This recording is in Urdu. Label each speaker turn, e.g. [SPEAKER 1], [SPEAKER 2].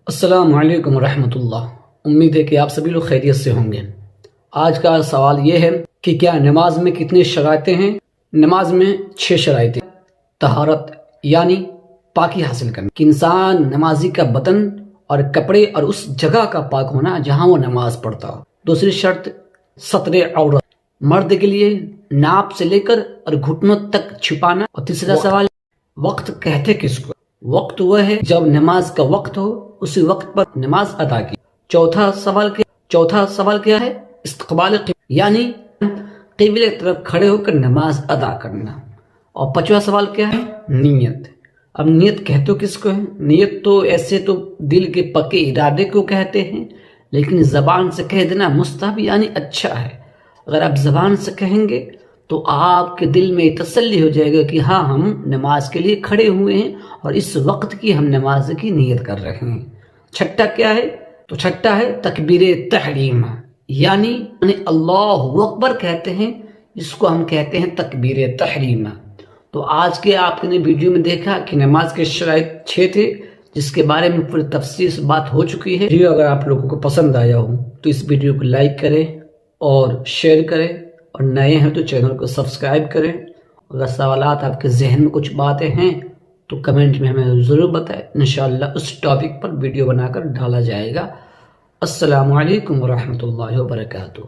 [SPEAKER 1] السلام علیکم ورحمۃ اللہ۔ امید ہے کہ آپ سبھی لوگ خیریت سے ہوں گے۔ آج کا سوال یہ ہے کہ کیا نماز میں کتنی شرائطیں ہیں؟ نماز میں 6 شرائطیں۔ طہارت یعنی پاکی حاصل کرنا، کہ انسان نمازی کا بدن اور کپڑے اور اس جگہ کا پاک ہونا جہاں وہ نماز پڑھتا ہو۔ دوسری شرط ستر عورت، مرد کے لیے ناپ سے لے کر اور گھٹنوں تک چھپانا۔ اور تیسرا سوال، وقت کہتے کس کو؟ وقت وہ ہے جب نماز کا وقت ہو، اسی وقت پر نماز ادا کی۔ چوتھا سوال کیا ہے؟ استقبال قبلہ، یعنی قبلے کی طرف کھڑے ہو کر نماز ادا کرنا۔ اور پانچواں سوال کیا ہے؟ نیت۔ اب نیت کہتے کس کو ہے؟ نیت تو ایسے تو دل کے پکے ارادے کو کہتے ہیں، لیکن زبان سے کہہ دینا مستحب یعنی اچھا ہے۔ اگر آپ زبان سے کہیں گے تو آپ کے دل میں تسلی ہو جائے گا کہ ہاں ہم نماز کے لیے کھڑے ہوئے ہیں اور اس وقت کی ہم نماز کی نیت کر رہے ہیں۔ چھٹا کیا ہے؟ تو چھٹا ہے تکبیر تحریم، یعنی اللہ اکبر کہتے ہیں، اس کو ہم کہتے ہیں تکبیر تحریم۔ تو آج کے آپ نے ویڈیو میں دیکھا کہ نماز کے شرائط 6 تھے، جس کے بارے میں پوری تفصیل سے بات ہو چکی ہے۔ ویڈیو اگر آپ لوگوں کو پسند آیا ہو تو اس ویڈیو کو لائک کریں اور شیئر کریں، اور نئے ہیں تو چینل کو سبسکرائب کریں۔ اگر سوالات آپ کے ذہن میں کچھ باتیں ہیں تو کمنٹ میں ہمیں ضرور بتائیں، انشاءاللہ اس ٹاپک پر ویڈیو بنا کر ڈالا جائے گا۔ السلام علیکم ورحمۃ اللہ وبرکاتہ۔